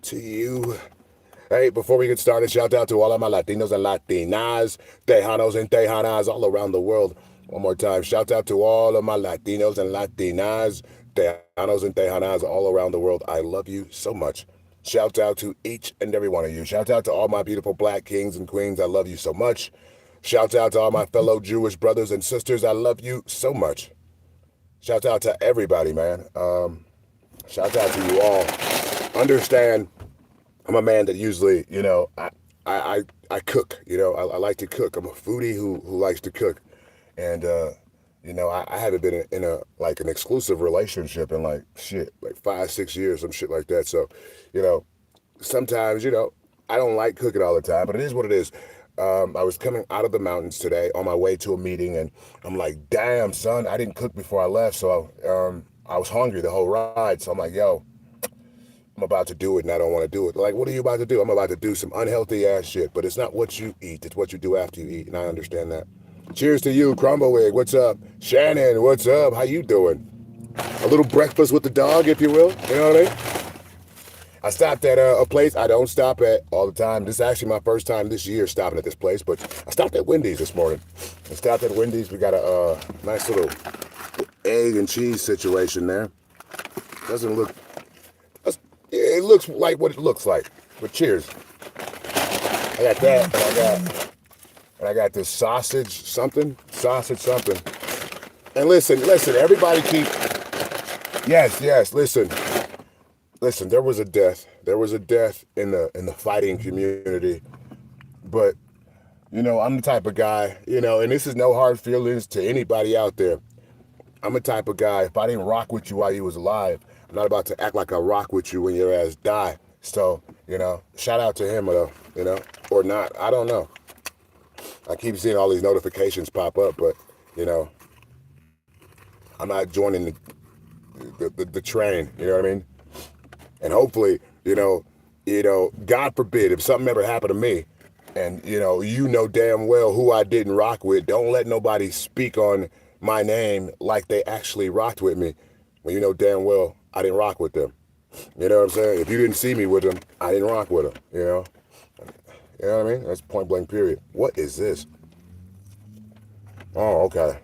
to you. Hey, before we get started, shout out to all of my Latinos and Latinas, Tejanos and Tejanas all around the world. One more time, shout out to all of my Latinos and Latinas, Tejanos and Tejanas all around the world. I love you so much. Shout out to each and every one of you. Shout out to all my beautiful black kings and queens. I love you so much. Shout out to all my fellow Jewish brothers and sisters. I love you so much. Shout out to everybody, man. Shout out to you all. Understand, I'm a man that usually, I cook. I like to cook. I'm a foodie who likes to cook, and I haven't been in a like an exclusive relationship in like 5-6 years, some shit like that. So, sometimes I don't like cooking all the time, but it is what it is. I was coming out of the mountains today on my way to a meeting, and I'm like, damn, son, I didn't cook before I left, so I was hungry the whole ride. So I'm like, yo, I'm about to do it, and I don't want to do it. Like, what are you about to do? I'm about to do some unhealthy ass shit, but it's not what you eat, it's what you do after you eat, and I understand that. Cheers to you, Crumblewick. What's up? Shannon, what's up? How you doing? A little breakfast with the dog, if you will. You know what I mean? I stopped at a place I don't stop at all the time. This is actually my first time this year stopping at this place, but I stopped at Wendy's this morning. I stopped at Wendy's. We got a nice little egg and cheese situation there. Doesn't look... It looks like what it looks like. But cheers. I got that, and I got this sausage something. And listen, everybody keep... Yes, listen. Listen, there was a death. There was a death in the fighting community. But, I'm the type of guy, and this is no hard feelings to anybody out there. I'm the type of guy, if I didn't rock with you while you was alive, I'm not about to act like I rock with you when your ass die. So, shout out to him, or not. I don't know. I keep seeing all these notifications pop up, but, I'm not joining the train, you know what I mean? And hopefully, God forbid, if something ever happened to me, and, damn well who I didn't rock with, don't let nobody speak on my name like they actually rocked with me, when you know damn well I didn't rock with them. You know what I'm saying? If you didn't see me with them, I didn't rock with them, You know what I mean? That's point blank period. What is this? Oh, okay.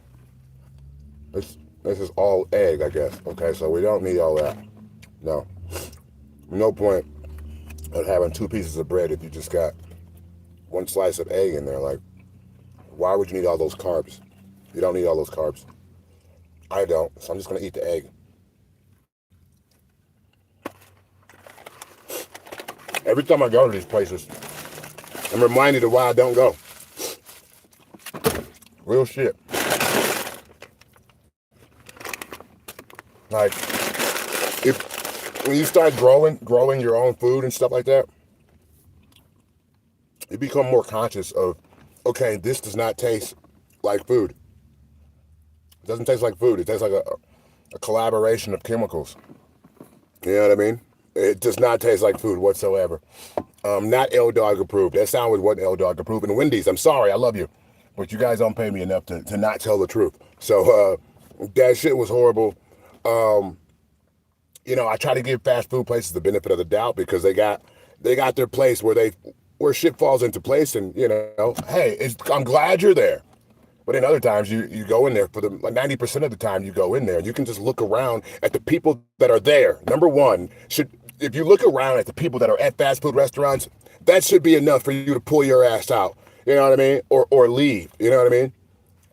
This is all egg, I guess. Okay, so we don't need all that. No. No point of having 2 pieces of bread if you just got 1 slice of egg in there. Like, why would you need all those carbs? You don't need all those carbs. I don't, so I'm just going to eat the egg. Every time I go to these places, I'm reminded of why I don't go. Real shit. Like, when you start growing your own food and stuff like that, you become more conscious of, okay, this does not taste like food. It doesn't taste like food. It tastes like a collaboration of chemicals. You know what I mean? It does not taste like food whatsoever. Not L-Dog approved. That sound wasn't L-Dog approved. And Wendy's, I'm sorry, I love you, but you guys don't pay me enough to not tell the truth. So that shit was horrible. I try to give fast food places the benefit of the doubt because they got their place where shit falls into place, and hey, I'm glad you're there. But then other times you go in there for like 90% of the time you go in there, and you can just look around at the people that are there. Number one, if you look around at the people that are at fast food restaurants, that should be enough for you to pull your ass out. You know what I mean? Or leave. You know what I mean?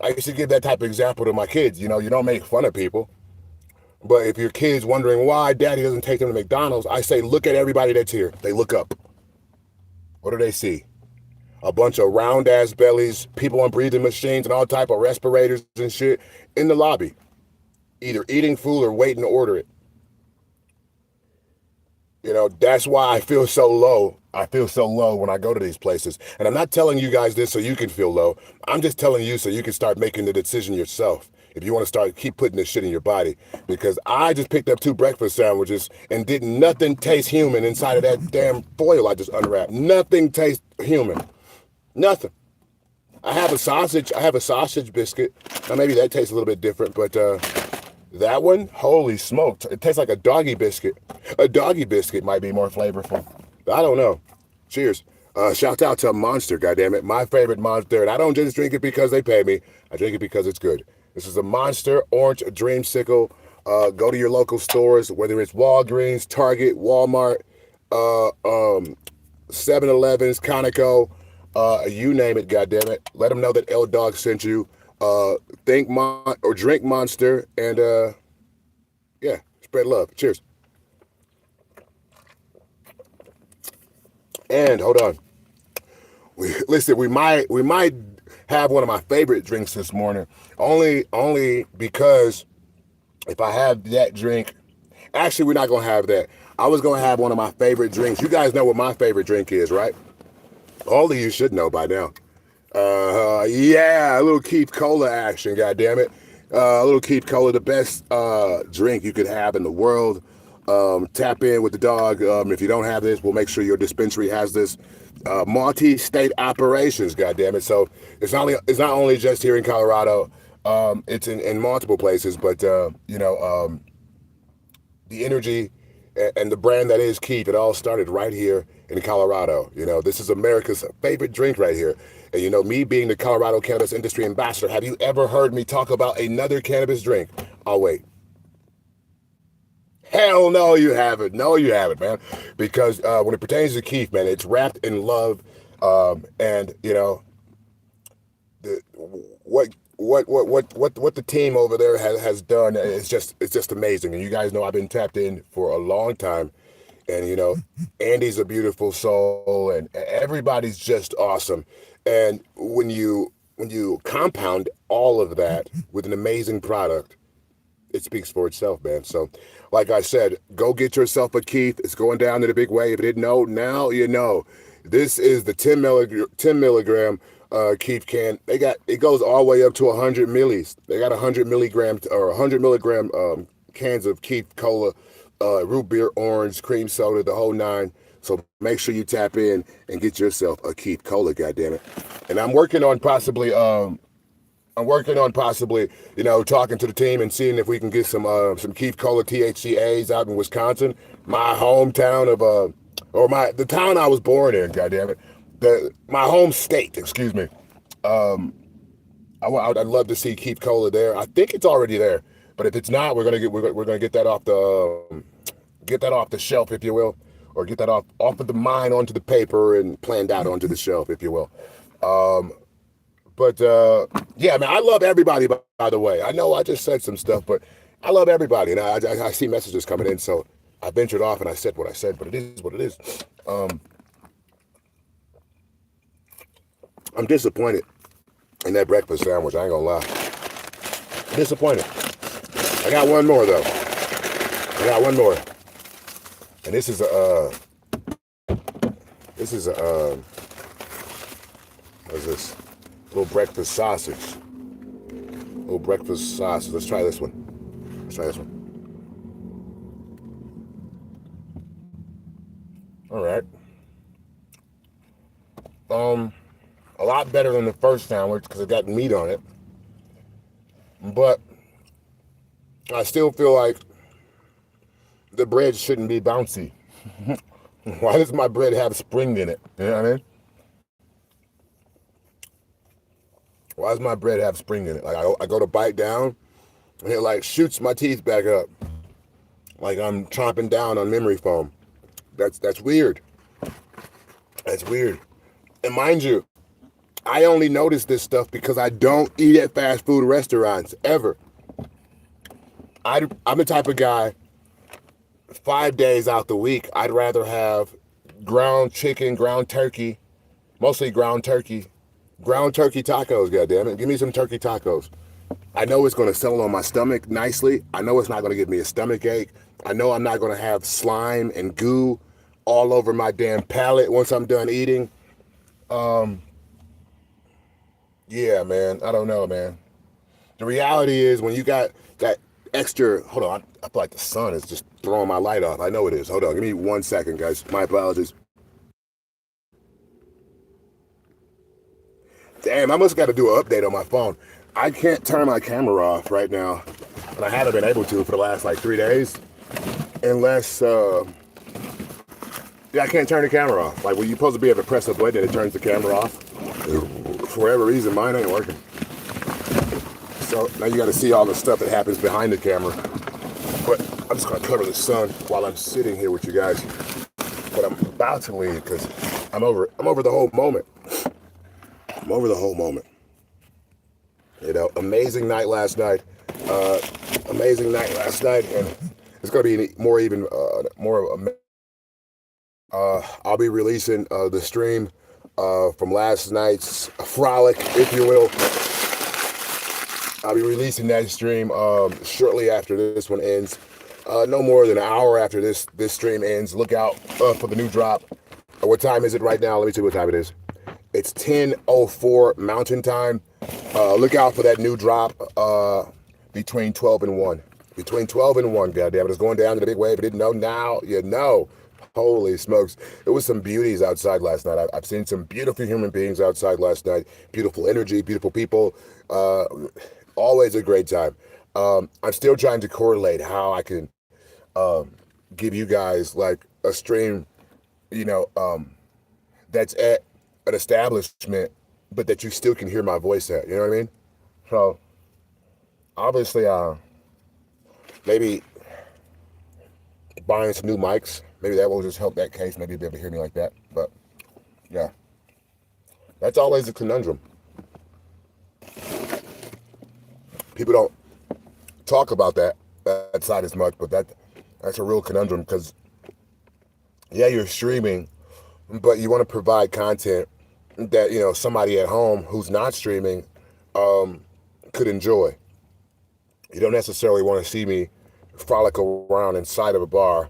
I used to give that type of example to my kids. You don't make fun of people. But if your kid's wondering why daddy doesn't take them to McDonald's, I say, look at everybody that's here. They look up. What do they see? A bunch of round-ass bellies, people on breathing machines and all type of respirators and shit in the lobby, either eating food or waiting to order it. That's why I feel so low. I feel so low when I go to these places. And I'm not telling you guys this so you can feel low. I'm just telling you so you can start making the decision yourself. If you want to keep putting this shit in your body. Because I just picked up 2 breakfast sandwiches and didn't nothing taste human inside of that damn foil I just unwrapped. Nothing tastes human. Nothing. I have a sausage biscuit. Now maybe that tastes a little bit different, but that one, holy smokes, it tastes like a doggy biscuit. A doggy biscuit might be more flavorful. I don't know. Cheers. Shout out to Monster, goddammit. My favorite Monster. And I don't just drink it because they pay me. I drink it because it's good. This is a Monster Orange Dreamsicle. Go to your local stores, whether it's Walgreens, Target, Walmart, 7-Elevens, Conoco, you name it, goddammit. Let them know that L Dog sent you. Drink Monster, and yeah, spread love. Cheers. And hold on. Listen, we might have one of my favorite drinks this morning. Only because if I have that drink, actually we're not gonna have that. I was gonna have one of my favorite drinks. You guys know what my favorite drink is, right? All of you should know by now. Yeah, a little Keith Cola action, goddammit. A little Keith Cola, the best drink you could have in the world. Tap in with the dog. If you don't have this, we'll make sure your dispensary has this. Multi-state operations, goddammit. So it's not only just here in Colorado. It's in multiple places, but the energy and the brand that is Keith, it all started right here in Colorado. This is America's favorite drink right here. And me being the Colorado cannabis industry ambassador, have you ever heard me talk about another cannabis drink? I'll wait. Hell no, you haven't. No, you haven't, man. Because when it pertains to Keith, man, it's wrapped in love, and what the team over there has done is just amazing. And you guys know I've been tapped in for a long time, and Andy's a beautiful soul, and everybody's just awesome. And when you compound all of that with an amazing product, it speaks for itself, man. So, like I said, go get yourself a Keith. It's going down in a big way. If you didn't know, now you know. This is the 10 milligram Keith can. It goes all the way up to 100 millis. They got 100 milligrams or 100 milligram cans of Keith Cola, root beer, orange, cream soda, the whole nine. So make sure you tap in and get yourself a Keith Cola, goddammit. And I'm working on possibly, talking to the team and seeing if we can get some Keith Cola THCAs out in Wisconsin, my hometown of the town I was born in. Goddammit, my home state. Excuse me. I'd love to see Keith Cola there. I think it's already there, but if it's not, we're gonna get that off the shelf, if you will, or get that off of the mind onto the paper and planned out onto the shelf, if you will. But yeah, man, I love everybody, by the way. I know I just said some stuff, but I love everybody. And I see messages coming in, so I ventured off and I said what I said, but it is what it is. I'm disappointed in that breakfast sandwich. I ain't gonna lie. I'm disappointed. I got one more, though. And this is a what is this? Little breakfast sausage. Let's try this one. All right. A lot better than the first sandwich because it got meat on it. But I still feel like the bread shouldn't be bouncy. Why does my bread have spring in it? You know what I mean? Why does my bread have spring in it? Like I go to bite down, and it like shoots my teeth back up, like I'm chomping down on memory foam. That's weird. That's weird. And mind you, I only notice this stuff because I don't eat at fast food restaurants ever. I'm the type of guy. 5 days out the week, I'd rather have ground chicken, ground turkey, mostly ground turkey tacos, goddammit. Give me some turkey tacos. I know it's going to settle on my stomach nicely. I know it's not going to give me a stomach ache. I know I'm not going to have slime and goo all over my damn palate once I'm done eating. Yeah, man. I don't know, man. The reality is when you got that extra, hold on, I feel like the sun is just throwing my light off. I know it is. Hold on, give me 1 second, guys. My apologies. Damn, I must got to do an update on my phone. I can't turn my camera off right now, and I haven't been able to for the last like 3 days, unless Yeah, I can't turn the camera off. Like, when you're supposed to be able to press a button and it turns the camera off. For whatever reason, mine ain't working. So now you got to see all the stuff that happens behind the camera. But I'm just gonna cover the sun while I'm sitting here with you guys. But I'm about to leave because I'm over the whole moment. I'm over the whole moment. You know, amazing night last night. Amazing night last night, and it's gonna be more even more. I'll be releasing the stream from last night's frolic, if you will. I'll be releasing that stream shortly after this one ends. No more than an hour after this stream ends. Look out for the new drop. What time is it right now? Let me tell you what time it is. It's 10:04 Mountain Time. Look out for that new drop between 12 and 1. Between 12 and 1, goddammit. It's going down to the big wave. If you didn't know, now you know. Holy smokes. There was some beauties outside last night. I've seen some beautiful human beings outside last night. Beautiful energy, beautiful people. Always a great time. I'm still trying to correlate how I can give you guys like a stream, you know, that's at an establishment, but that you still can hear my voice at. You know what I mean? So, obviously, maybe buying some new mics. Maybe that will just help that case. Maybe you'll be able to hear me like that. But, yeah. That's always a conundrum. People don't talk about that side as much, but that's a real conundrum because, yeah, you're streaming, but you want to provide content that, you know, somebody at home who's not streaming could enjoy. You don't necessarily want to see me frolic around inside of a bar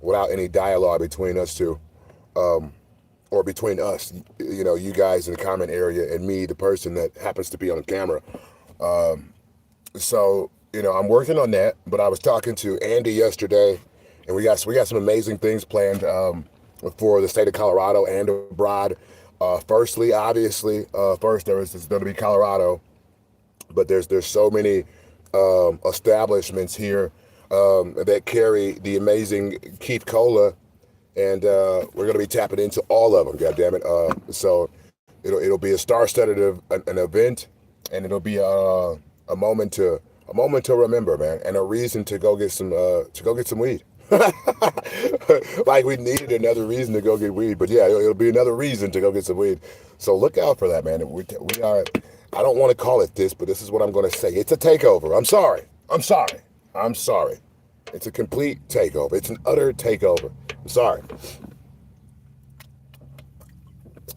without any dialogue between us two, or between us, you know, you guys in the comment area and me, the person that happens to be on the camera. So, you know, I'm working on that, but I was talking to Andy yesterday, and we got some amazing things planned for the state of Colorado and abroad. Firstly, obviously, first there's going to be Colorado, but there's so many establishments here that carry the amazing Keith Cola, and we're going to be tapping into all of them. God damn it! So it'll be a star-studded an event, and it'll be a moment to remember, man, and a reason to go get some weed. Like we needed another reason to go get weed, but yeah, it'll be another reason to go get some weed. So look out for that, man. We are. I don't want to call it this, but this is what I'm going to say. It's a takeover. I'm sorry. It's a complete takeover. It's an utter takeover. I'm sorry.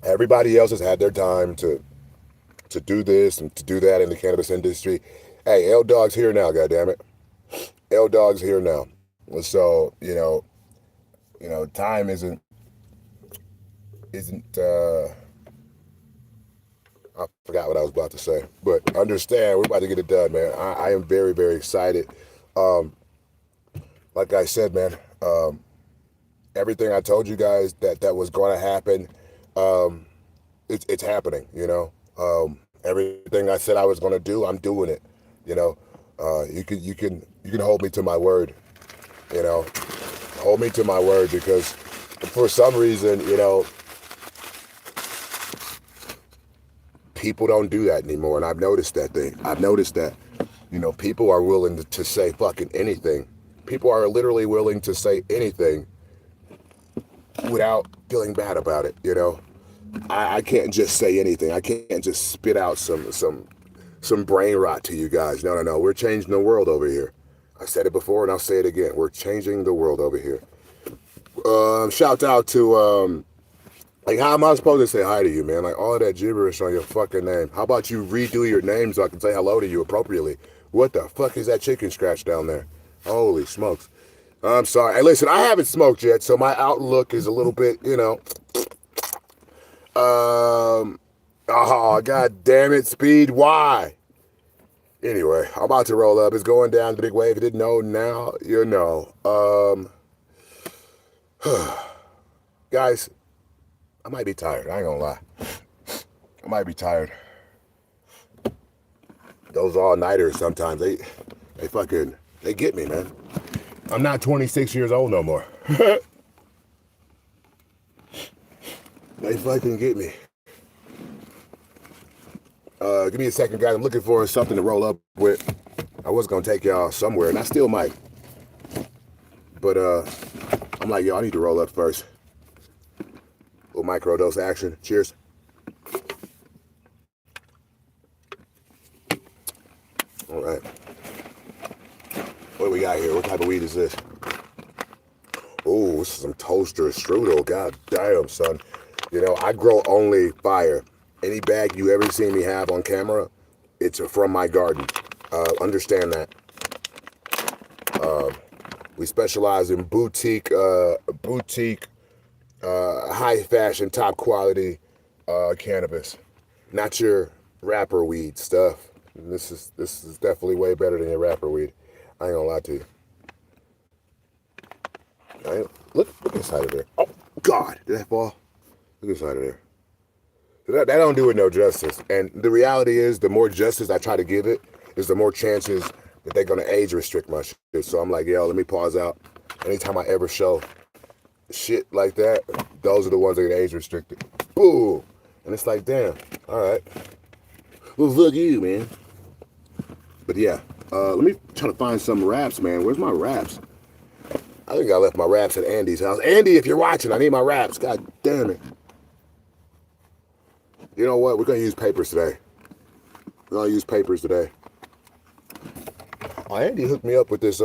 Everybody else has had their time to do this and to do that in the cannabis industry. Hey, L Dog's here now, goddammit. L Dog's here now. So, you know, time isn't I forgot what I was about to say, but understand, we're about to get it done, man. I am very, very excited. Like I said, man, everything I told you guys that was going to happen, it's happening, you know. Everything I said I was going to do, I'm doing it, you know. You can hold me to my word, you know. Hold me to my word, because for some reason, you know, people don't do that anymore, and I've noticed that, you know, people are willing to say fucking anything. People are literally willing to say anything without feeling bad about it, you know. I can't just say anything. I can't just spit out some brain rot to you guys. No. We're changing the world over here. I said it before and I'll say it again. We're changing the world over here. Shout out to, like, how am I supposed to say hi to you, man? Like, all of that gibberish on your fucking name. How about you redo your name so I can say hello to you appropriately? What the fuck is that chicken scratch down there? Holy smokes. I'm sorry. Hey, listen, I haven't smoked yet, so my outlook is a little bit, you know. Oh, god damn it, Speed. Why? Anyway, I'm about to roll up. It's going down the big wave. If you didn't know, now you know. Guys, I might be tired. I ain't gonna lie. I might be tired. Those all-nighters sometimes, they get me, man. I'm not 26 years old no more. They fucking get me. Give me a second, guys. I'm looking for something to roll up with. I was gonna take y'all somewhere, and I still might. But I'm like, yo, I need to roll up first. Little microdose action. Cheers. All right. What do we got here? What type of weed is this? Oh, this is some toaster strudel. God damn, son. You know, I grow only fire. Any bag you ever seen me have on camera, it's from my garden. Understand that. We specialize in boutique, high fashion, top quality cannabis. Not your rapper weed stuff. This is definitely way better than your rapper weed. I ain't gonna lie to you. Look inside of there. Oh God, did that fall? Look inside of there. That don't do it no justice. And the reality is, the more justice I try to give it, is the more chances that they're gonna age restrict my shit. So I'm like, yo, let me pause out. Anytime I ever show shit like that, those are the ones that get age restricted. Boom. And it's like, damn. All right. Well, fuck you, man. But yeah, let me try to find some wraps, man. Where's my wraps? I think I left my wraps at Andy's house. Andy, if you're watching, I need my wraps. God damn it. You know what? We're going to use papers today. We're going to use papers today. Oh, Andy hooked me up with this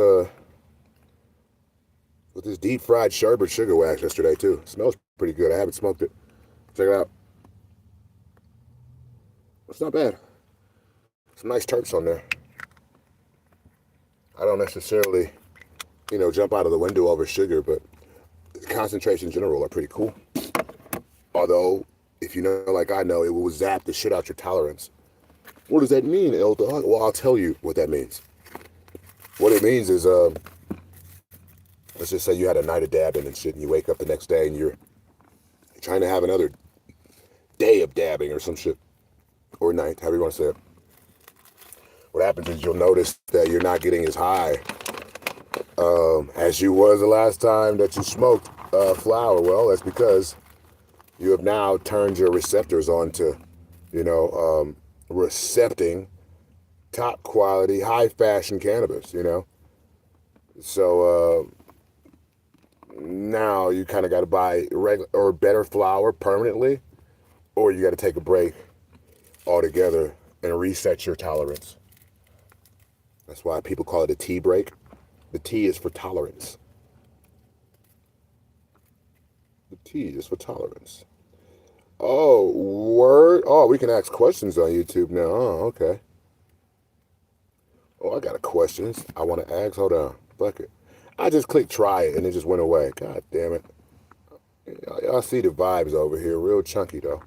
deep fried sherbet sugar wax yesterday, too. It smells pretty good. I haven't smoked it. Check it out. It's not bad. Some nice terps on there. I don't necessarily, jump out of the window over sugar, but concentrations in general are pretty cool. Although, if you know like I know, it will zap the shit out your tolerance. What does that mean, El Dog? Well, I'll tell you what that means. What it means is, let's just say you had a night of dabbing and shit, and you wake up the next day and you're trying to have another day of dabbing or some shit. Or night, however you want to say it. What happens is you'll notice that you're not getting as high as you was the last time that you smoked flower. Well, that's because you have now turned your receptors on to, recepting top quality, high fashion cannabis, So now you kind of got to buy regular or better flower permanently, or you got to take a break altogether and reset your tolerance. That's why people call it a tea break. The T is for tolerance. The T is for tolerance. Oh, word. Oh, we can ask questions on YouTube now. Oh, okay. Oh, I got a question I want to ask. Hold on. Fuck it. I just clicked try it and it just went away. God damn it. Y'all see the vibes over here. Real chunky, though.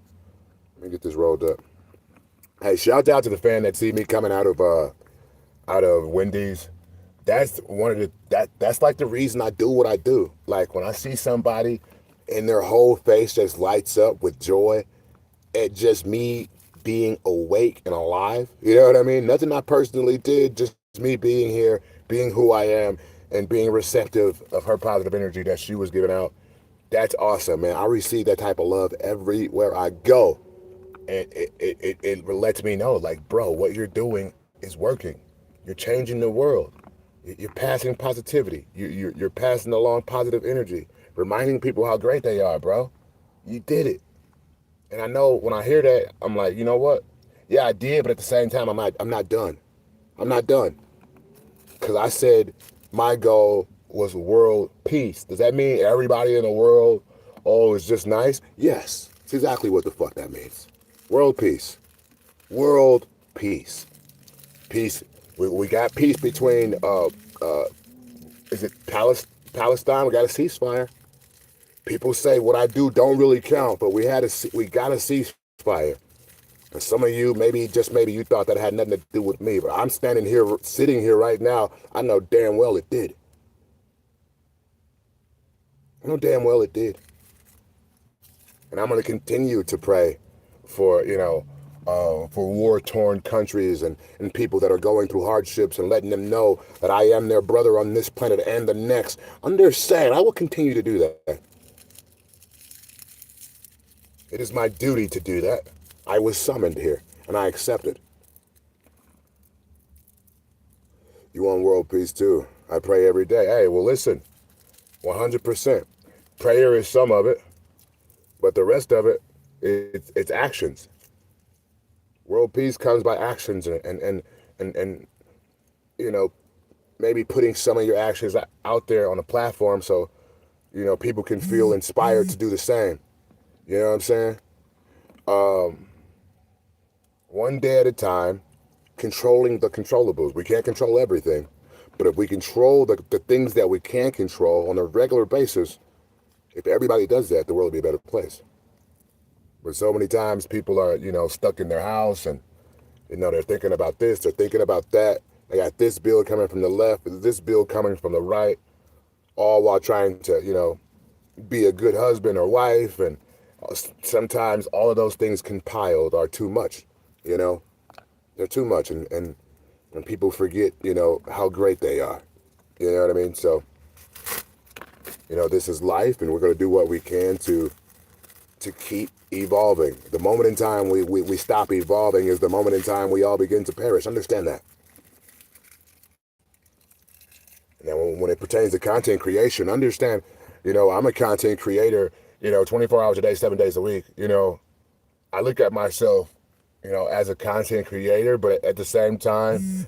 Let me get this rolled up. Hey, shout out to the fan that see me coming out of Wendy's. That's one of that's like the reason I do what I do. Like when I see somebody and their whole face just lights up with joy at just me being awake and alive. You know what I mean? Nothing I personally did, just me being here, being who I am, and being receptive of her positive energy that she was giving out. That's awesome, man. I receive that type of love everywhere I go. And it lets me know, like, bro, what you're doing is working. You're changing the world. You're passing positivity. You're passing along positive energy, reminding people how great they are, bro. You did it. And I know when I hear that, I'm like, you know what? Yeah, I did, but at the same time, I'm not done. I'm not done. Because I said my goal was world peace. Does that mean everybody in the world, is just nice? Yes. It's exactly what the fuck that means. World peace. World peace. Peace. We got peace between, is it Palestine? We got a ceasefire. People say what I do don't really count, but we got a ceasefire. And some of you, maybe you thought that had nothing to do with me, but I'm sitting here right now. I know damn well it did. I know damn well it did. And I'm going to continue to pray for, for war-torn countries and people that are going through hardships and letting them know that I am their brother on this planet and the next. Understand, I will continue to do that. It is my duty to do that. I was summoned here, and I accept it. You want world peace too? I pray every day. Hey, well, listen, 100%. Prayer is some of it, but the rest of it, it's actions. World peace comes by actions and you know, maybe putting some of your actions out there on a platform so, you know, people can feel inspired to do the same. You know what I'm saying? One day at a time, controlling the controllables. We can't control everything, but if we control the things that we can control on a regular basis, if everybody does that, the world will be a better place. But so many times people are, you know, stuck in their house and, you know, they're thinking about this, they're thinking about that. They got this bill coming from the left, this bill coming from the right, all while trying to, you know, be a good husband or wife. And sometimes all of those things compiled are too much, you know. They're too much, and people forget, you know, how great they are. You know what I mean? So, you know, this is life, and we're going to do what we can to keep evolving. The moment in time we stop evolving is the moment in time we all begin to perish. Understand that. Now, when it pertains to content creation, understand, you know, I'm a content creator, you know, 24 hours a day, 7 days a week. You know, I look at myself, you know, as a content creator, but at the same time,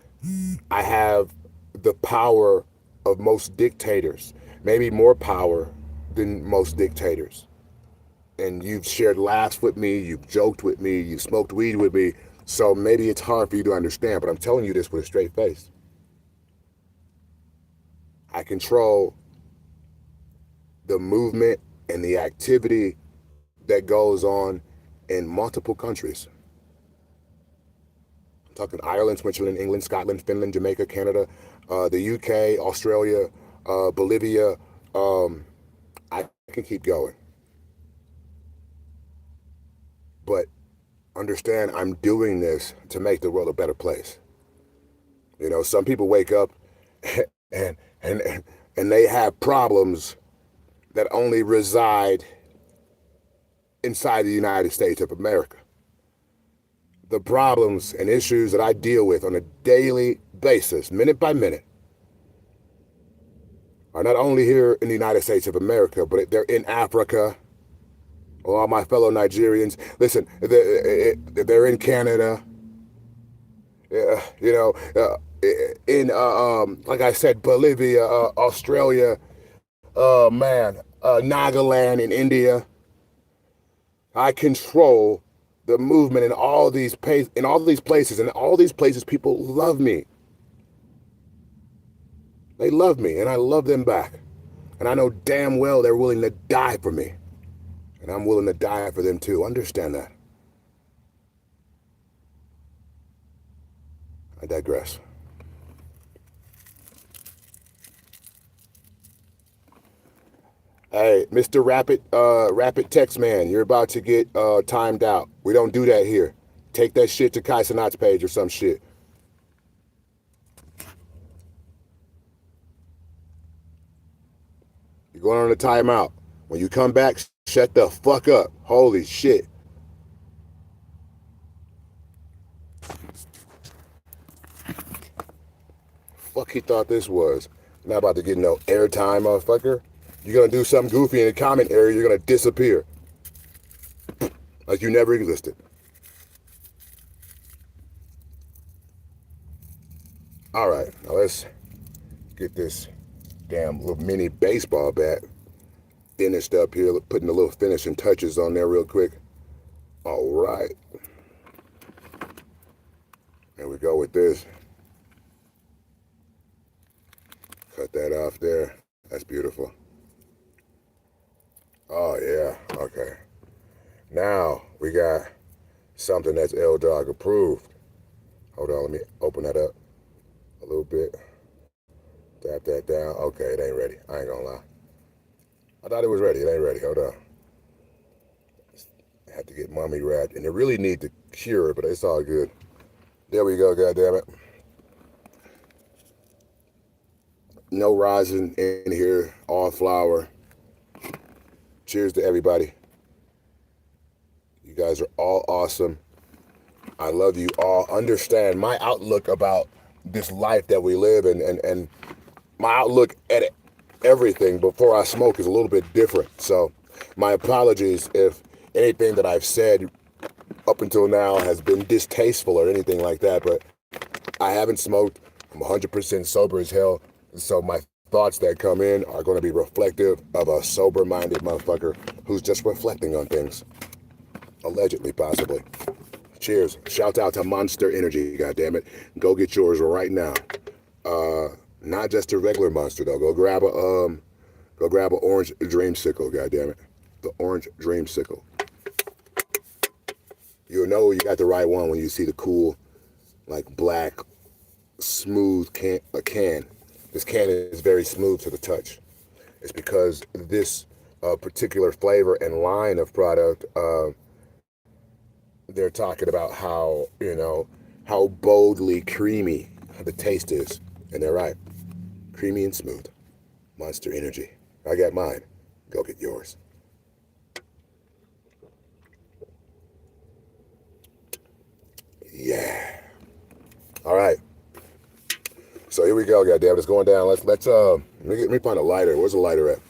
I have the power of most dictators, maybe more power than most dictators. And you've shared laughs with me, you've joked with me, you've smoked weed with me, so maybe it's hard for you to understand, but I'm telling you this with a straight face. I control the movement and the activity that goes on in multiple countries. I'm talking Ireland, Switzerland, England, Scotland, Finland, Jamaica, Canada, the UK, Australia, Bolivia. I can keep going. But understand, I'm doing this to make the world a better place. You know, some people wake up and and they have problems that only reside inside the United States of America. The problems and issues that I deal with on a daily basis, minute by minute, are not only here in the United States of America, but they're in Africa. All my fellow Nigerians, listen, they're in Canada, you know, in, like I said, Bolivia, Australia, Nagaland in India. I control the movement in all these places, and all these places people love me. They love me, and I love them back. And I know damn well they're willing to die for me. And I'm willing to die for them too. Understand that. I digress. Hey, Mr. Rapid Text Man, you're about to get timed out. We don't do that here. Take that shit to Kai Cenat's page or some shit. You're going on a timeout. When you come back, shut the fuck up. Holy shit. Fuck he thought this was. Not about to get no airtime, motherfucker. You're gonna do something goofy in the comment area, you're gonna disappear. Like you never existed. Alright, now let's get this damn little mini baseball bat finished up here, putting the little finishing touches on there real quick. Alright. There we go with this. Cut that off there. That's beautiful. Oh yeah, okay. Now we got something that's L-Dog approved. Hold on, let me open that up a little bit. Tap that down. Okay, it ain't ready. I ain't gonna lie. I thought it was ready. It ain't ready. Hold on. I have to get mummy wrapped, and it really need to cure, but it's all good. There we go. God damn it. No rosin in here. All flour. Cheers to everybody. You guys are all awesome. I love you all. Understand my outlook about this life that we live and my outlook at everything before I smoke is a little bit different. So my apologies if anything that I've said up until now has been distasteful or anything like that, but I haven't smoked. I'm 100% sober as hell. So my thoughts that come in are going to be reflective of a sober-minded motherfucker who's just reflecting on things. Allegedly, possibly. Cheers. Shout out to Monster Energy, goddammit. Go get yours right now. Not just a regular Monster though. Go grab a orange dreamsicle, goddammit. The orange dreamsicle. You'll know you got the right one when you see the cool, like black, smooth can. This can is very smooth to the touch. It's because this particular flavor and line of product, they're talking about how, how boldly creamy the taste is. And they're right. Creamy and smooth. Monster Energy. I got mine. Go get yours. Yeah. All right. So here we go, goddammit. It's going down. Let's let me find a lighter. Where's the lighter at?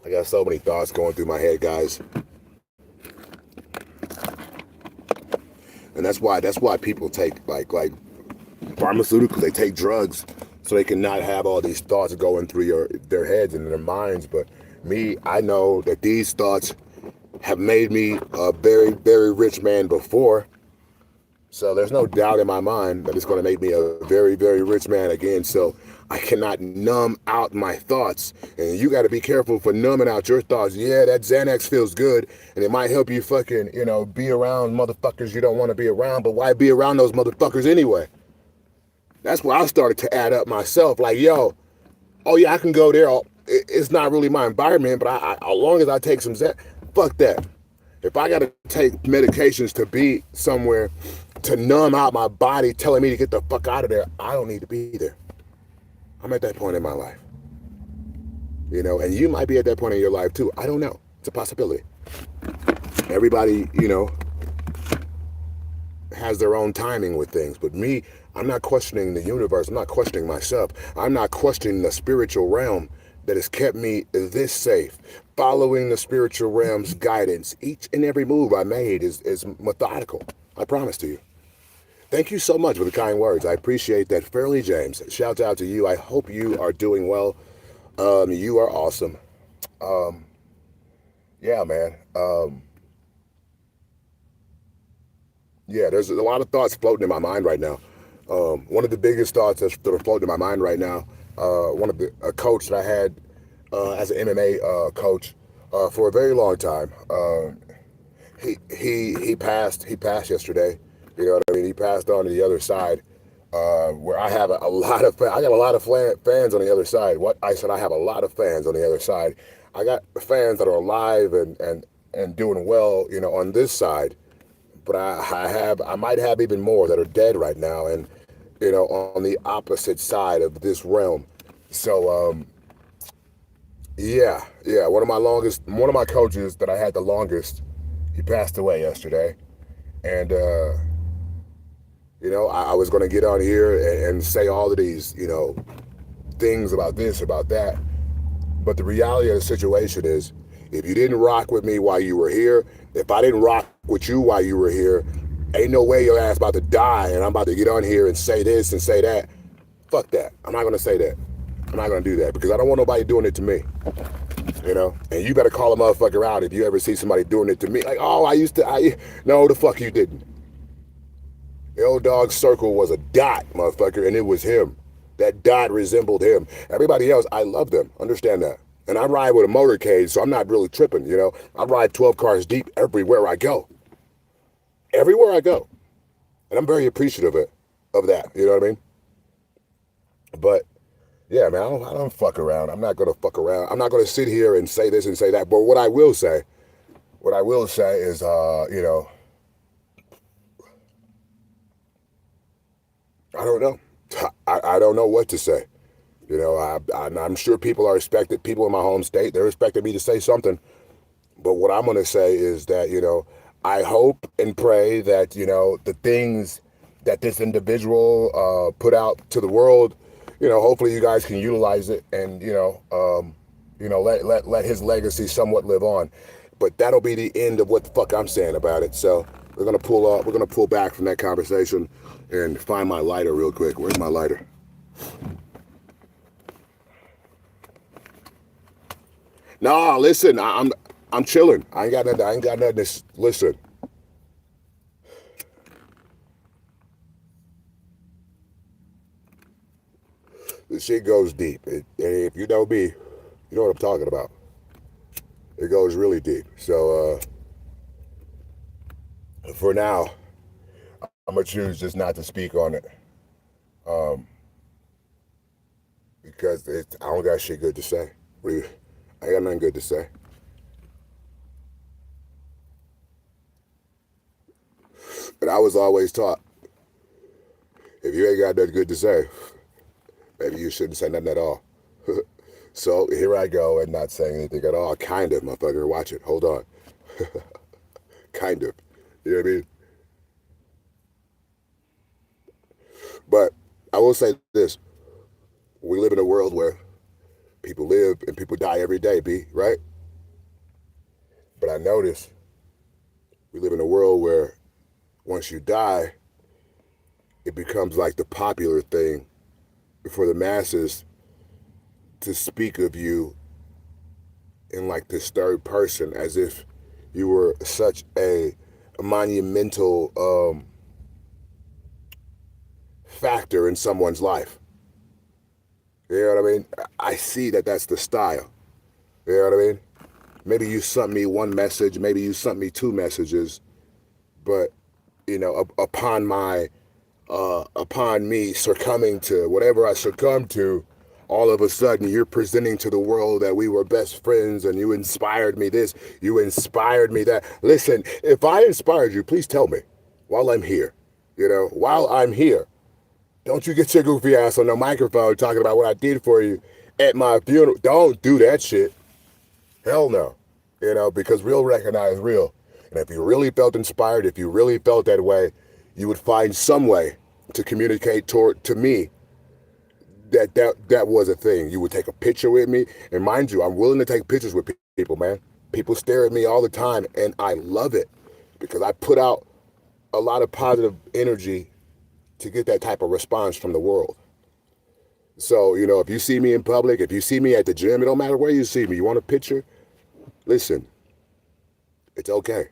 I got so many thoughts going through my head, guys. And that's why people take like pharmaceuticals, they take drugs so they can not have all these thoughts going through their heads and their minds. But me, I know that these thoughts have made me a very, very rich man before. So there's no doubt in my mind that it's going to make me a very, very rich man again. So I cannot numb out my thoughts. And you got to be careful for numbing out your thoughts. Yeah, that Xanax feels good. And it might help you fucking, be around motherfuckers you don't want to be around. But why be around those motherfuckers anyway? That's where I started to add up myself. Like, yo, oh yeah, I can go there. It's not really my environment, but as long as I take some Xanax, fuck that. If I got to take medications to be somewhere to numb out my body telling me to get the fuck out of there, I don't need to be there. I'm at that point in my life. And you might be at that point in your life too. I don't know. It's a possibility. Everybody, has their own timing with things. But me, I'm not questioning the universe. I'm not questioning myself. I'm not questioning the spiritual realm that has kept me this safe. Following the spiritual realm's guidance, each and every move I made is methodical. I promise to you. Thank you so much for the kind words. I appreciate that. Fairly James, shout out to you. I hope you are doing well. You are awesome. Yeah, man. Yeah, there's a lot of thoughts floating in my mind right now. One of the biggest thoughts that are floating in my mind right now, a coach that I had as an MMA coach for a very long time. He passed yesterday. You know what I mean? He passed on to the other side, where I have a lot of I got a lot of fans on the other side. What I said, I have a lot of fans on the other side. I got fans that are alive and doing well, on this side. But I might have even more that are dead right now, and on the opposite side of this realm. So yeah. One of my coaches that I had the longest, he passed away yesterday, and I was going to get on here and say all of these things about this, about that, but the reality of the situation is, if you didn't rock with me while you were here, if I didn't rock with you while you were here, ain't no way your ass about to die and I'm about to get on here and say this and say that. Fuck that. I'm not going to say that. I'm not going to do that because I don't want nobody doing it to me. And you better call a motherfucker out if you ever see somebody doing it to me. Like, oh, no, the fuck you didn't. The old dog's circle was a dot, motherfucker, and it was him. That dot resembled him. Everybody else, I love them. Understand that. And I ride with a motorcade, so I'm not really tripping, I ride 12 cars deep everywhere I go. Everywhere I go. And I'm very appreciative of that, you know what I mean? But, yeah, man, I don't fuck around. I'm not going to fuck around. I'm not going to sit here and say this and say that. But what I will say is, I don't know. I don't know what to say. I'm sure people in my home state, they're expecting me to say something. But what I'm going to say is that, I hope and pray that, the things that this individual put out to the world, hopefully you guys can utilize it and, let his legacy somewhat live on. But that'll be the end of what the fuck I'm saying about it. So we're gonna pull back from that conversation and find my lighter real quick. Where's my lighter? No, listen, I'm chilling. I ain't got nothing. I ain't got nothing to listen. This shit goes deep. If you know me, you know what I'm talking about. It goes really deep. So for now, I'm gonna choose just not to speak on it, because I don't got shit good to say. I got nothing good to say. But I was always taught, if you ain't got nothing good to say, maybe you shouldn't say nothing at all. So here I go and not saying anything at all. Kind of, motherfucker. Watch it. Hold on. Kind of. You know what I mean? But I will say this. We live in a world where people live and people die every day, B, right? But I notice we live in a world where once you die, it becomes like the popular thing for the masses to speak of you in like this third person, as if you were such a monumental factor in someone's life. You know what I mean? I see that that's the style. You know what I mean? Maybe you sent me one message, maybe you sent me two messages, but upon me succumbing to whatever I succumbed to, all of a sudden you're presenting to the world that we were best friends and you inspired me this, you inspired me that. Listen, if I inspired you, please tell me while I'm here. While I'm here. Don't you get your goofy ass on the microphone talking about what I did for you at my funeral. Don't do that shit. Hell no. Because real recognize real. And if you really felt inspired, if you really felt that way, you would find some way to communicate to me that was a thing. You would take a picture with me. And mind you, I'm willing to take pictures with people, man. People stare at me all the time, and I love it because I put out a lot of positive energy to get that type of response from the world. So, if you see me in public, if you see me at the gym, it don't matter where you see me. You want a picture? Listen, it's okay.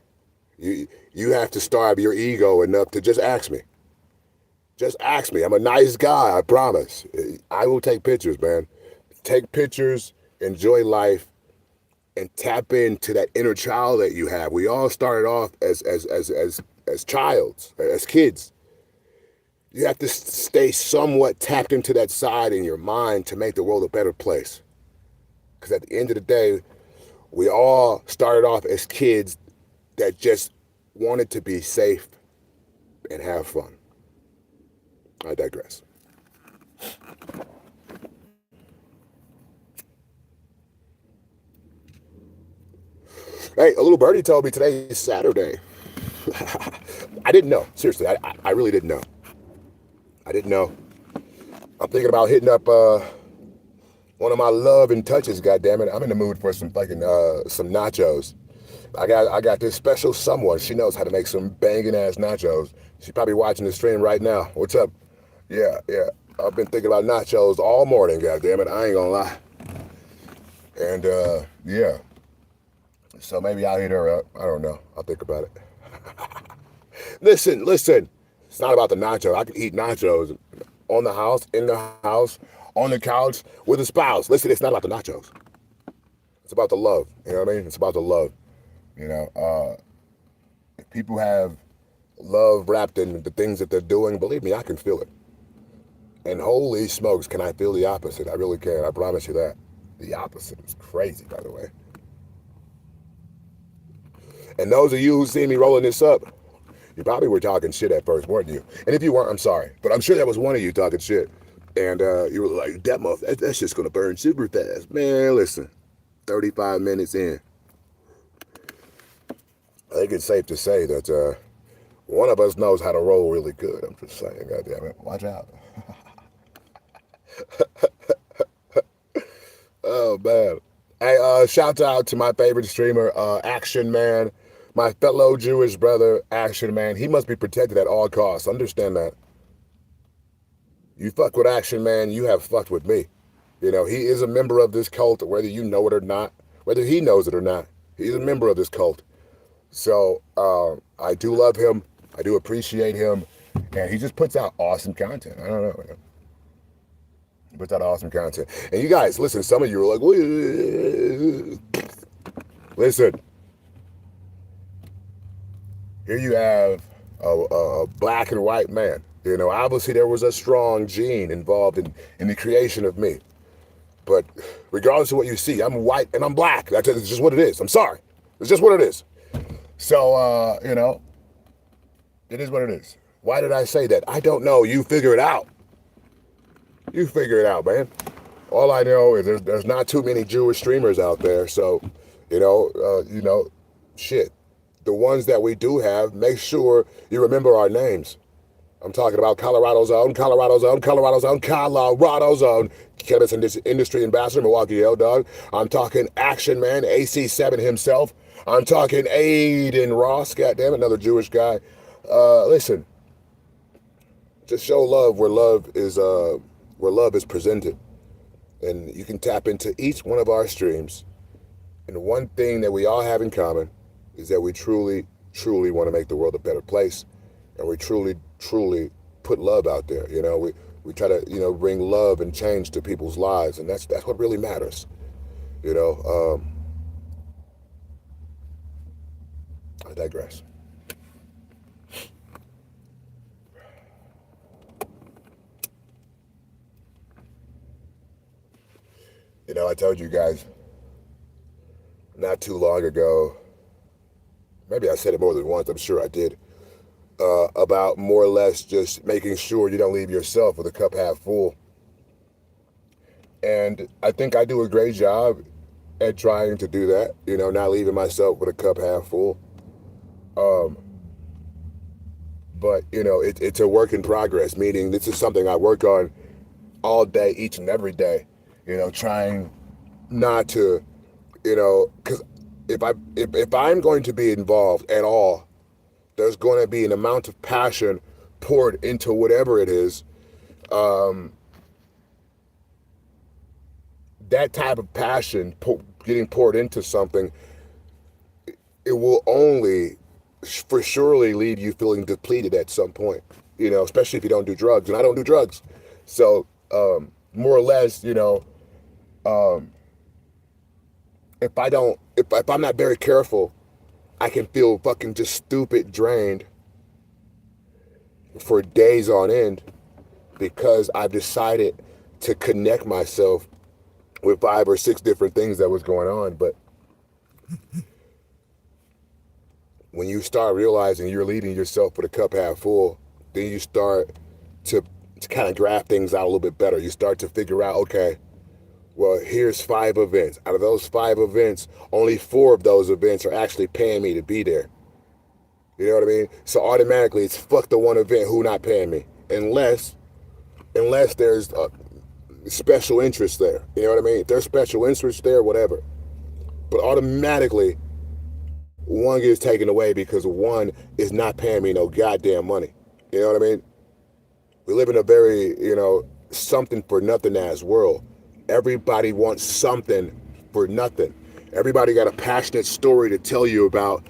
You have to starve your ego enough to just ask me. Just ask me. I'm a nice guy, I promise. I will take pictures, man. Take pictures, enjoy life, and tap into that inner child that you have. We all started off as childs, as kids. You have to stay somewhat tapped into that side in your mind to make the world a better place. Because at the end of the day, we all started off as kids that just wanted to be safe and have fun. I digress. Hey, a little birdie told me today is Saturday. I didn't know. Seriously, I really didn't know. I didn't know. I'm thinking about hitting up one of my love and touches. Goddamn it, I'm in the mood for some fucking some nachos. I got this special someone. She knows how to make some banging ass nachos. She's probably watching the stream right now. What's up? Yeah. I've been thinking about nachos all morning. Goddamn it, I ain't gonna lie. And yeah. So maybe I'll hit her up. I don't know. I'll think about it. Listen. It's not about the nacho. I can eat nachos on the house, in the house, on the couch, with a spouse. Listen, it's not about the nachos. It's about the love. You know what I mean? It's about the love. If people have love wrapped in the things that they're doing, believe me, I can feel it. And holy smokes, can I feel the opposite? I really can. I promise you that. The opposite is crazy, by the way. And those of you who see me rolling this up, you probably were talking shit at first, weren't you? And if you weren't, I'm sorry. But I'm sure that was one of you talking shit. And you were like, that's just going to burn super fast. Man, listen, 35 minutes in. think it's safe to say that one of us knows how to roll really good. I'm just saying, goddamn it, watch out. Oh man. Hey, shout out to my favorite streamer, Action Man, my fellow Jewish brother, Action Man. He must be protected at all costs. Understand that. You fuck with Action Man, you have fucked with me. You know, he is a member of this cult, whether you know it or not, whether he knows it or not. He's a member of this cult. So I do love him. I do appreciate him. And he just puts out awesome content. I don't know. He puts out awesome content. And you guys, listen, some of you are like, listen. Here you have a black and white man. You know, obviously there was a strong gene involved in the creation of me. But regardless of what you see, I'm white and I'm black. That's just what it is. I'm sorry. It's just what it is. So, you know, it is what it is. Why did I say that? I don't know. You figure it out. You figure it out, man. All I know is there's not too many Jewish streamers out there. So, you know, shit. The ones that we do have, make sure you remember our names. I'm talking about Colorado's own, Cannabis Industry Ambassador, Milwaukee L Dog. I'm talking Action Man, AC7 himself. I'm talking Aiden Ross, goddamn, another Jewish guy. Listen, just show love where love is presented. And you can tap into each one of our streams. And one thing that we all have in common is that we truly, truly want to make the world a better place. And we truly, truly put love out there. You know, we try to, you know, bring love and change to people's lives. And that's what really matters. You know, I digress. You know, I told you guys not too long ago, maybe I said it more than once, I'm sure I did, about more or less just making sure you don't leave yourself with a cup half full. And I think I do a great job at trying to do that, you know, not leaving myself with a cup half full. But, you know, it's a work in progress, meaning this is something I work on all day, each and every day, you know, trying not to, you know, because if I'm going to be involved at all, there's going to be an amount of passion poured into whatever it is. That type of passion getting poured into something, it will only for surely leave you feeling depleted at some point, you know, especially if you don't do drugs. And I don't do drugs. So more or less, you know, if I'm not very careful, I can feel fucking just stupid drained for days on end because I've decided to connect myself with 5 or 6 different things that was going on. But when you start realizing you're leaving yourself with a cup half full, then you start to kind of graph things out a little bit better. You start to figure out, okay, well, here's 5 events. Out of those 5 events, only 4 of those events are actually paying me to be there. You know what I mean? So automatically, it's fuck the one event who not paying me, unless there's a special interest there. You know what I mean? If there's special interest there, whatever. But automatically, one gets taken away because one is not paying me no goddamn money. You know what I mean? We live in a very, you know, something for nothing ass world. Everybody wants something for nothing. Everybody got a passionate story to tell you about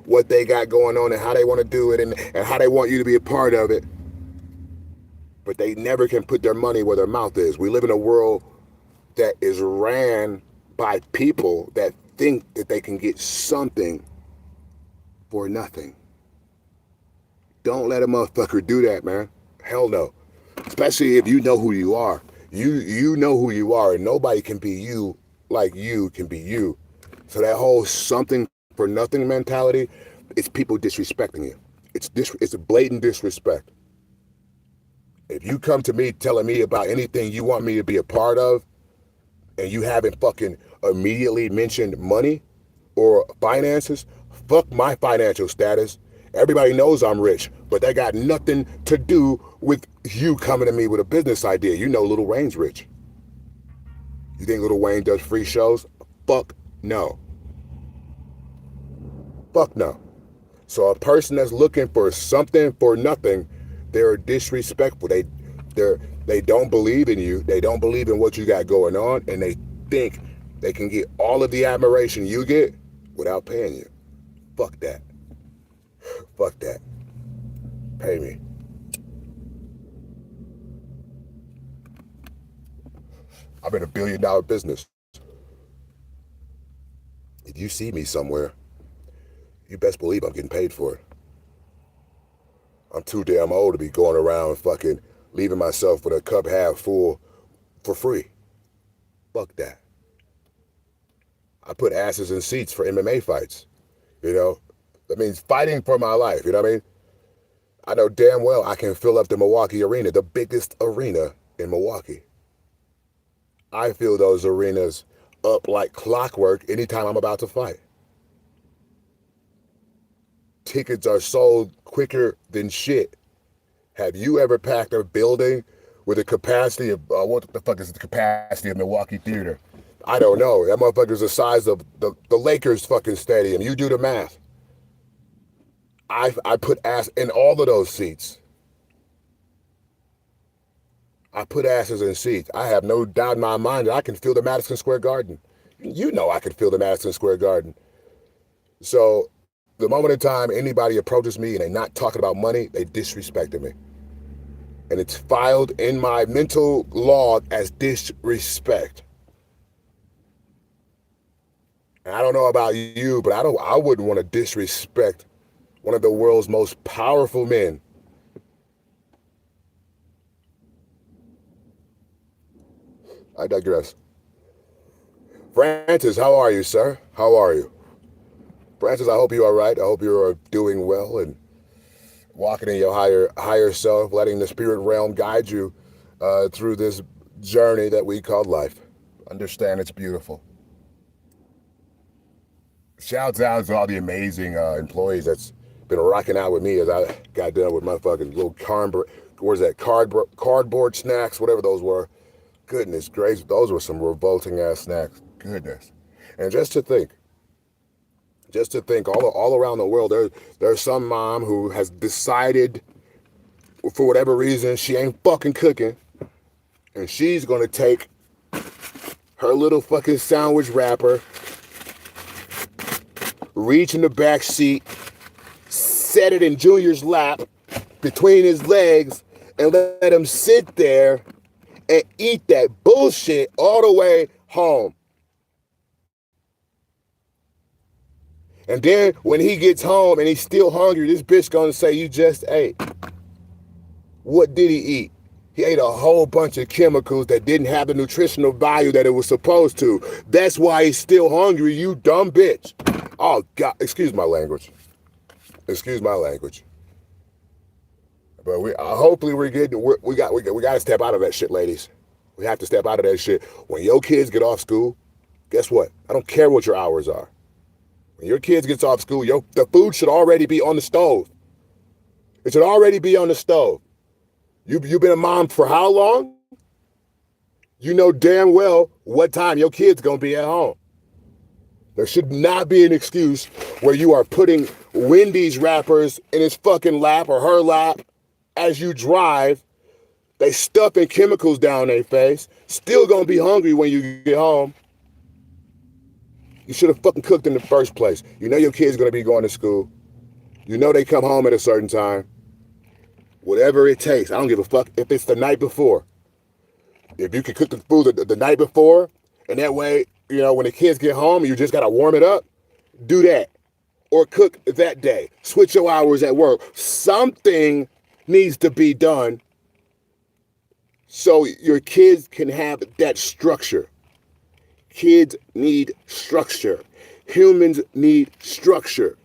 what they got going on and how they want to do it and how they want you to be a part of it. But they never can put their money where their mouth is. We live in a world that is ran by people that think that they can get something for nothing. Don't let a motherfucker do that, man. Hell no. Especially if you know who you are. You know who you are, and nobody can be you like you can be you. So that whole something for nothing mentality, it's people disrespecting you. It's a blatant disrespect. If you come to me telling me about anything you want me to be a part of, and you haven't fucking immediately mentioned money or finances, Fuck my financial status. Everybody knows I'm rich, but that got nothing to do with you coming to me with a business idea. You know Lil Wayne's rich. You think Lil Wayne does free shows? Fuck no. Fuck no. So a person that's looking for something for nothing, they're disrespectful. They don't believe in you. They don't believe in what you got going on, and they think they can get all of the admiration you get without paying you. Fuck that. Fuck that. Pay me. I'm in $1 billion business. If you see me somewhere, you best believe I'm getting paid for it. I'm too damn old to be going around fucking leaving myself with a cup half full for free. Fuck that. I put asses in seats for MMA fights. You know? That means fighting for my life. You know what I mean? I know damn well I can fill up the Milwaukee Arena, the biggest arena in Milwaukee. I fill those arenas up like clockwork anytime I'm about to fight. Tickets are sold quicker than shit. Have you ever packed a building with a capacity of, what the fuck is the capacity of Milwaukee Theater? I don't know. That motherfucker's the size of the Lakers fucking stadium. You do the math. I put ass in all of those seats. I put asses in seats. I have no doubt in my mind that I can fill the Madison Square Garden. You know I can fill the Madison Square Garden. So the moment in time anybody approaches me and they're not talking about money, they disrespected me. And it's filed in my mental log as disrespect. And I don't know about you, but I wouldn't want to disrespect one of the world's most powerful men. I digress. Francis, how are you, sir? How are you? Francis, I hope you're all right. I hope you're doing well and walking in your higher self, letting the spirit realm guide you through this journey that we call life. Understand it's beautiful. Shouts out to all the amazing employees that's been rocking out with me as I got done with my fucking little cardboard snacks, whatever those were. Goodness gracious, those were some revolting ass snacks. Goodness. And just to think all around the world, there's some mom who has decided for whatever reason she ain't fucking cooking, and she's gonna take her little fucking sandwich wrapper, reach in the back seat, set it in Junior's lap between his legs, and let him sit there and eat that bullshit all the way home. And then when he gets home and he's still hungry, this bitch gonna say, you just ate. What did he eat? He ate a whole bunch of chemicals that didn't have the nutritional value that it was supposed to. That's why he's still hungry, you dumb bitch. Oh God, excuse my language. Excuse my language. But hopefully we got to step out of that shit, ladies. We have to step out of that shit. When your kids get off school, guess what? I don't care what your hours are. When your kids gets off school, the food should already be on the stove. It should already be on the stove. You've been a mom for how long? You know damn well what time your kid's gonna be at home. There should not be an excuse where you are putting Wendy's wrappers in his fucking lap or her lap as you drive. They stuffing chemicals down their face, still gonna be hungry when you get home. You should have fucking cooked in the first place. You know your kid's gonna be going to school. You know they come home at a certain time. Whatever it takes. I don't give a fuck if it's the night before. If you can cook the food the night before, and that way, you know, when the kids get home, you just gotta warm it up, do that. Or cook that day. Switch your hours at work. Something needs to be done so your kids can have that structure. Kids need structure. Humans need structure.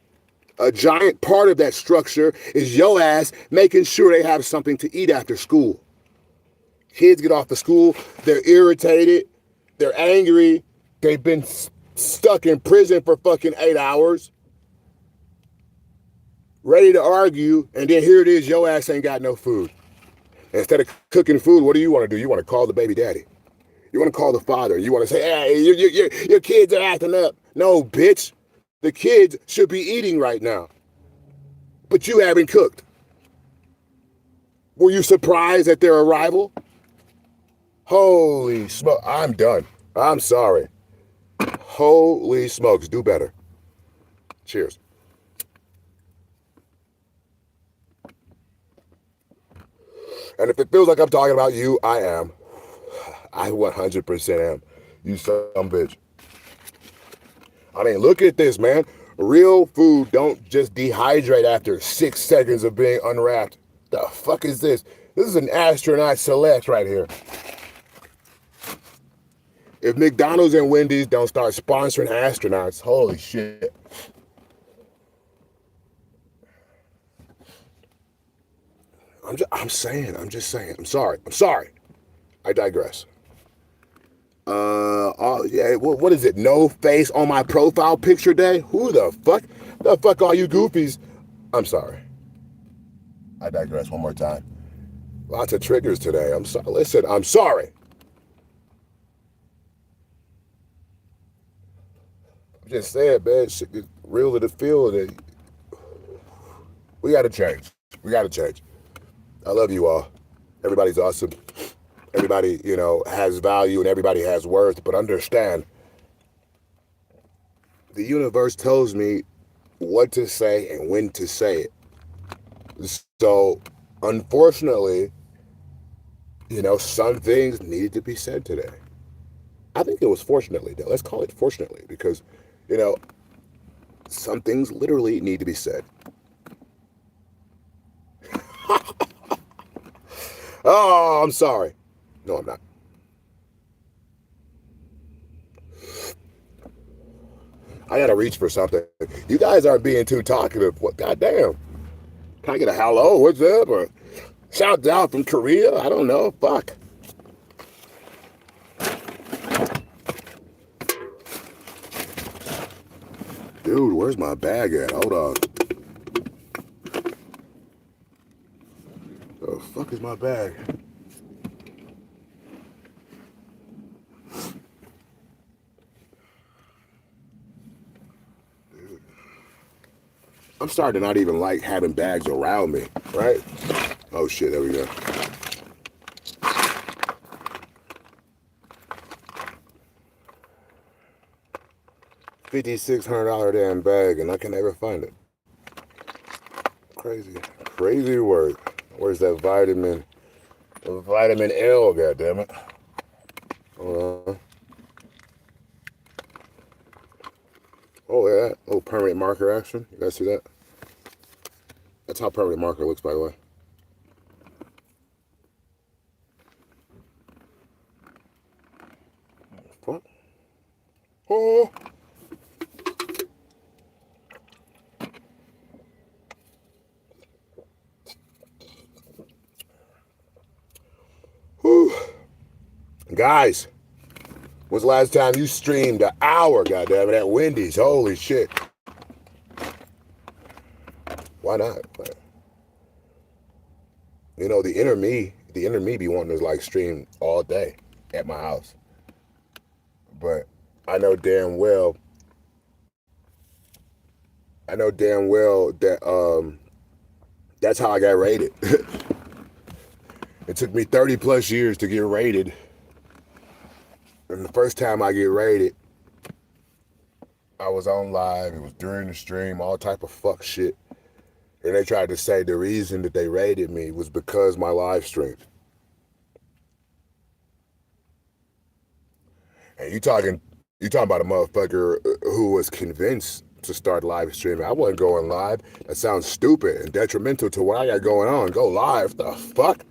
A giant part of that structure is your ass making sure they have something to eat after school. Kids get off of school, they're irritated, they're angry, they've been stuck in prison for fucking 8 hours. ready to argue, and then here it is, your ass ain't got no food. Instead of cooking food, what do you want to do? You want to call the baby daddy. You want to call the father. You want to say, hey, your kids are acting up. No, bitch. The kids should be eating right now. But you haven't cooked. Were you surprised at their arrival? Holy smoke. I'm done. I'm sorry. Holy smokes. Do better. Cheers. And if it feels like I'm talking about you, I am. I 100% am. You son of a bitch. I mean, look at this, man. Real food don't just dehydrate after 6 seconds of being unwrapped. The fuck is this? This is an astronaut select right here. If McDonald's and Wendy's don't start sponsoring astronauts, holy shit. I'm just saying. I'm sorry. I digress. Yeah, what is it? No face on my profile picture day? Who the fuck? The fuck are you goofies? I'm sorry. I digress one more time. Lots of triggers today. I'm sorry. Listen, I'm sorry. I'm just saying, man, shit is real to the field. We gotta change. I love you all. Everybody's awesome. Everybody, has value and everybody has worth. But understand, the universe tells me what to say and when to say it. So, unfortunately, some things needed to be said today. I think it was fortunately, though. Let's call it fortunately, because, some things literally need to be said. Oh, I'm sorry. No, I'm not. I gotta reach for something. You guys aren't being too talkative. What? Goddamn. Can I get a hello? What's up? Or shout out from Korea? I don't know. Fuck. Dude, where's my bag at? Hold on. The fuck is my bag? Dude. I'm starting to not even like having bags around me, right? Oh shit, there we go. $5,600 damn bag, and I can never find it. Crazy word. Where's that vitamin? Vitamin L, goddammit. Hold on. Oh, yeah. Oh, permanent marker action. You guys see that? That's how permanent marker looks, by the way. What? Oh! Whew. Guys, when's the last time you streamed an hour, goddammit, at Wendy's? Holy shit. Why not? The inner me be wanting to like stream all day at my house. But I know damn well that that's how I got rated. It took me 30 plus years to get rated. And the first time I get rated, I was on live. It was during the stream, all type of fuck shit. And they tried to say the reason that they rated me was because my live stream. And you talking about a motherfucker who was convinced to start live streaming. I wasn't going live. That sounds stupid and detrimental to what I got going on. Go live, the fuck?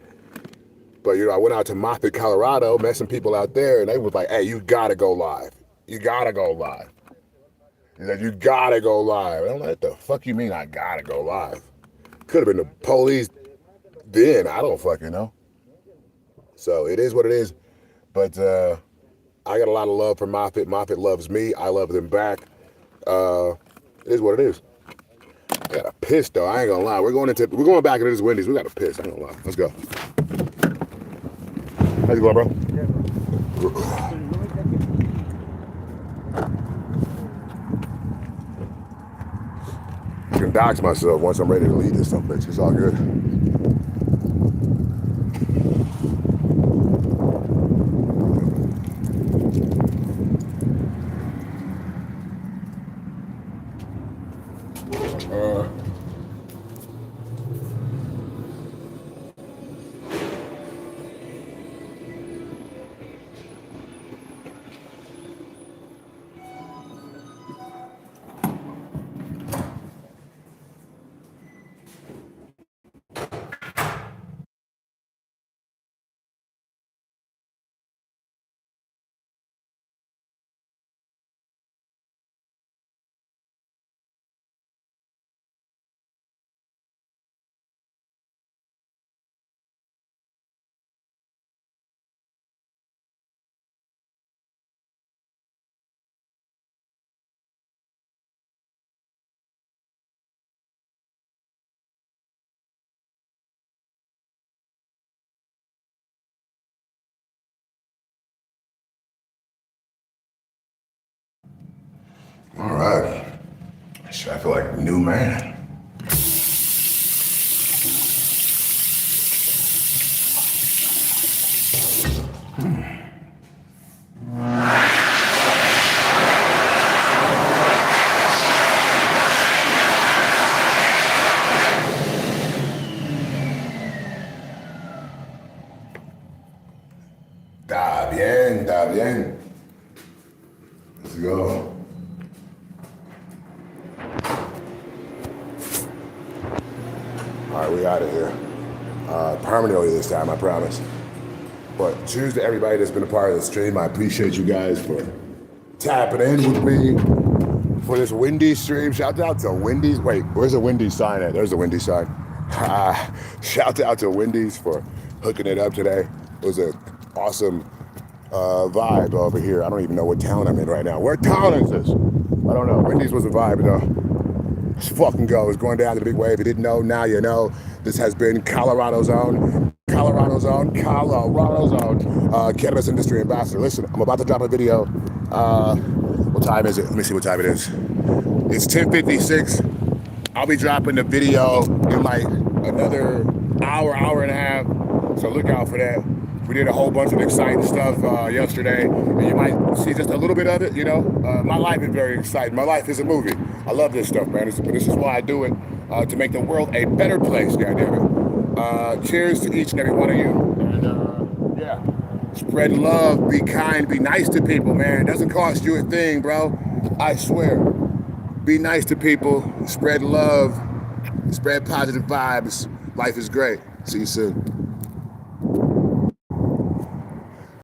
But I went out to Moffett, Colorado, met some people out there, and they was like, hey, you gotta go live. You gotta go live. He said, you gotta go live. And I'm like, what the fuck you mean I gotta go live? Could have been the police then. I don't fucking know. So it is what it is. But I got a lot of love for Moffett. Moffett loves me. I love them back. It is what it is. I got a piss though. I ain't gonna lie. We're going back into this Wendy's. We got a piss. I ain't gonna lie. Let's go. How's it going, bro? Yeah, bro. I can dox myself once I'm ready to leave this some bitch. It's all good. All right. Shit, I feel like a new man. Está bien. Let's go. All right, we out of here. Permanently this time, I promise. But cheers to everybody that's been a part of the stream. I appreciate you guys for tapping in with me for this Wendy's stream. Shout out to Wendy's. Wait, where's the Wendy's sign at? There's the Wendy's sign. Shout out to Wendy's for hooking it up today. It was an awesome vibe over here. I don't even know what town I'm in right now. Where town is this? I don't know. Wendy's was a vibe though. Let's fucking go. It's going down to the big wave. If you didn't know, now you know. This has been Colorado's own Cannabis Industry Ambassador. Listen, I'm about to drop a video. What time is it? Let me see what time it is. It's 10:56. I'll be dropping the video in like another hour and a half. So look out for that. We did a whole bunch of exciting stuff yesterday, and you might see just a little bit of it, you know. My life is very exciting. My life is a movie. I love this stuff, man. This is why I do it, to make the world a better place, goddammit. Cheers to each and every one of you. And yeah, spread love, be kind, be nice to people, man. It doesn't cost you a thing, bro. I swear. Be nice to people, spread love, spread positive vibes. Life is great. See you soon.